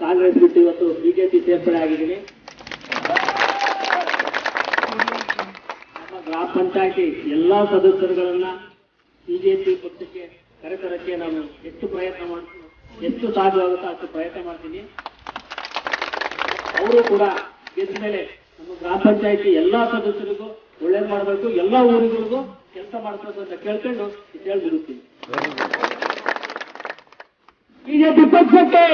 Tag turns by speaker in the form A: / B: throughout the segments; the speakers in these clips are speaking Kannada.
A: ಕಾಂಗ್ರೆಸ್ ಬಿಟ್ಟು ಇವತ್ತು ಬಿಜೆಪಿ ಸೇರ್ಪಡೆ ಆಗಿದ್ದೀನಿ. ನಮ್ಮ ಗ್ರಾಮ ಪಂಚಾಯತಿ ಎಲ್ಲಾ ಸದಸ್ಯರುಗಳನ್ನ ಬಿಜೆಪಿ ಪಕ್ಷಕ್ಕೆ ಕರೆತರಕ್ಕೆ ನಾನು ಎಷ್ಟು ಸಾಧ್ಯವಾಗುತ್ತೋ ಅಷ್ಟು ಪ್ರಯತ್ನ ಮಾಡ್ತೀನಿ. ಅವರು ಕೂಡ ಗೆದ್ದ ಮೇಲೆ ನಮ್ಮ ಗ್ರಾಮ ಪಂಚಾಯತಿ ಎಲ್ಲಾ ಸದಸ್ಯರಿಗೂ ಒಳ್ಳೇದು ಮಾಡಬೇಕು, ಎಲ್ಲಾ ಊರುಗಳಿಗೂ ಕೆಲಸ ಮಾಡಬೇಕು ಅಂತ ಕೇಳ್ಕೊಂಡು ಹೇಳಿ ಬಿಡುತ್ತೀನಿ. ಬಿಜೆಪಿ ಪಕ್ಷಕ್ಕೆ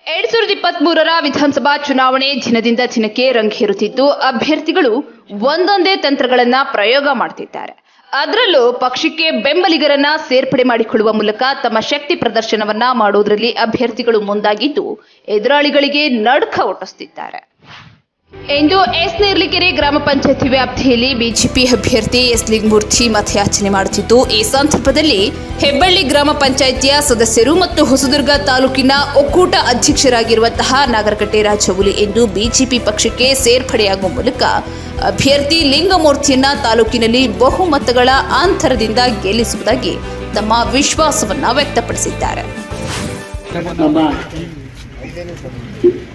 B: ಎರಡ್ 2023 ವಿಧಾನಸಭಾ ಚುನಾವಣೆ ದಿನದಿಂದ ದಿನಕ್ಕೆ ರಂಗೇರುತ್ತಿದ್ದು ಅಭ್ಯರ್ಥಿಗಳು ಒಂದೊಂದೇ ತಂತ್ರಗಳನ್ನ ಪ್ರಯೋಗ ಮಾಡ್ತಿದ್ದಾರೆ. ಅದರಲ್ಲೂ ಪಕ್ಷಕ್ಕೆ ಬೆಂಬಲಿಗರನ್ನ ಸೇರ್ಪಡೆ ಮಾಡಿಕೊಳ್ಳುವ ಮೂಲಕ ತಮ್ಮ ಶಕ್ತಿ ಪ್ರದರ್ಶನವನ್ನ ಮಾಡುವುದರಲ್ಲಿ ಅಭ್ಯರ್ಥಿಗಳು ಮುಂದಾಗಿದ್ದು ಎದುರಾಳಿಗಳಿಗೆ ನಡುಕ ಹುಟ್ಟಿಸುತ್ತಿದ್ದಾರೆ. ಇಂದು ಎಸ್ ನೇರ್ಲಿಕೆರೆ ಗ್ರಾಮ ಪಂಚಾಯತಿ ವ್ಯಾಪ್ತಿಯಲ್ಲಿ ಬಿಜೆಪಿ ಅಭ್ಯರ್ಥಿ ಎಸ್ ಲಿಂಗಮೂರ್ತಿ ಮತಯಾಚನೆ ಮಾಡುತ್ತಿದ್ದು, ಈ ಸಂದರ್ಭದಲ್ಲಿ ಹೆಬ್ಬಳ್ಳಿ ಗ್ರಾಮ ಪಂಚಾಯಿತಿಯ ಸದಸ್ಯರು ಮತ್ತು ಹೊಸದುರ್ಗ ತಾಲೂಕಿನ ಒಕ್ಕೂಟ ಅಧ್ಯಕ್ಷರಾಗಿರುವಂತಹ ನಾಗರಕಟ್ಟೆ ರಾಜವುಲಿ ಎಂದು ಬಿಜೆಪಿ ಪಕ್ಷಕ್ಕೆ ಸೇರ್ಪಡೆಯಾಗುವ ಮೂಲಕ ಅಭ್ಯರ್ಥಿ ಲಿಂಗಮೂರ್ತಿಯನ್ನ ತಾಲೂಕಿನಲ್ಲಿ ಬಹುಮತಗಳ ಅಂತರದಿಂದ ಗೆಲ್ಲಿಸುವುದಾಗಿ ತಮ್ಮ ವಿಶ್ವಾಸವನ್ನ ವ್ಯಕ್ತಪಡಿಸಿದ್ದಾರೆ.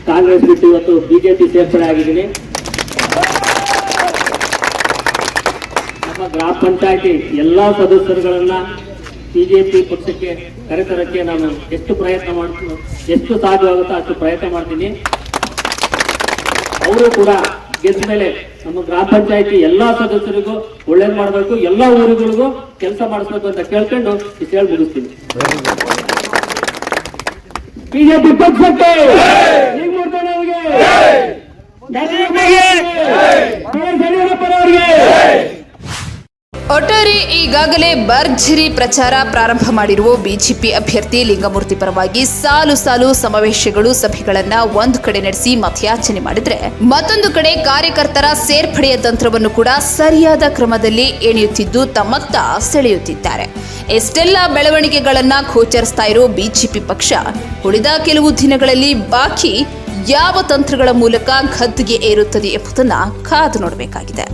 A: ಕಾಂಗ್ರೆಸ್ ಬಿಟ್ಟು ಇವತ್ತು ಬಿಜೆಪಿ ಸೇರ್ಪಡೆ ಆಗಿದ್ದೀನಿ. ನಮ್ಮ ಗ್ರಾಮ ಪಂಚಾಯತಿ ಎಲ್ಲಾ ಸದಸ್ಯರುಗಳನ್ನ ಬಿಜೆಪಿ ಪಕ್ಷಕ್ಕೆ ಕರೆತರಕ್ಕೆ ನಾನು ಎಷ್ಟು ಸಾಧ್ಯವಾಗುತ್ತೋ ಅಷ್ಟು ಪ್ರಯತ್ನ ಮಾಡ್ತೀನಿ. ಅವರು ಕೂಡ ಗೆದ್ದ ಮೇಲೆ ನಮ್ಮ ಗ್ರಾಮ ಪಂಚಾಯತಿ ಎಲ್ಲಾ ಸದಸ್ಯರಿಗೂ ಒಳ್ಳೇದು ಮಾಡಬೇಕು, ಎಲ್ಲಾ ಊರುಗಳಿಗೂ ಕೆಲಸ ಮಾಡಿಸ್ಬೇಕು ಅಂತ ಕೇಳ್ಕೊಂಡು ಹೇಳಿ ಮುಗಿಸ್ತೀನಿ. ಬಿಜೆಪಿ ಪಕ್ಷಕ್ಕೆ
B: ಒಟ್ಟಾರೆ ಈಗಾಗಲೇ ಭರ್ಜರಿ ಪ್ರಚಾರ ಪ್ರಾರಂಭ ಮಾಡಿರುವ ಬಿಜೆಪಿ ಅಭ್ಯರ್ಥಿ ಲಿಂಗಮೂರ್ತಿ ಪರವಾಗಿ ಸಾಲು ಸಾಲು ಸಮಾವೇಶಗಳು, ಸಭೆಗಳನ್ನ ಒಂದು ಕಡೆ ನಡೆಸಿ ಮತಯಾಚನೆ ಮಾಡಿದ್ರೆ, ಮತ್ತೊಂದು ಕಡೆ ಕಾರ್ಯಕರ್ತರ ಸೇರ್ಪಡೆಯ ತಂತ್ರವನ್ನು ಕೂಡ ಸರಿಯಾದ ಕ್ರಮದಲ್ಲಿ ಎಣೆಯುತ್ತಿದ್ದು ತಮ್ಮತ್ತ ಸೆಳೆಯುತ್ತಿದ್ದಾರೆ. ಎಷ್ಟೆಲ್ಲ ಬೆಳವಣಿಗೆಗಳನ್ನ ಗೋಚರಿಸ್ತಾ ಇರೋ ಬಿಜೆಪಿ ಪಕ್ಷ ಉಳಿದ ಕೆಲವು ದಿನಗಳಲ್ಲಿ ಬಾಕಿ ಯಾವ ತಂತ್ರಗಳ ಮೂಲಕ ಗದ್ದುಗೆ ಏರುತ್ತದೆ ಎಂಬುದನ್ನು ಕಾದು ನೋಡಬೇಕಾಗಿದೆ.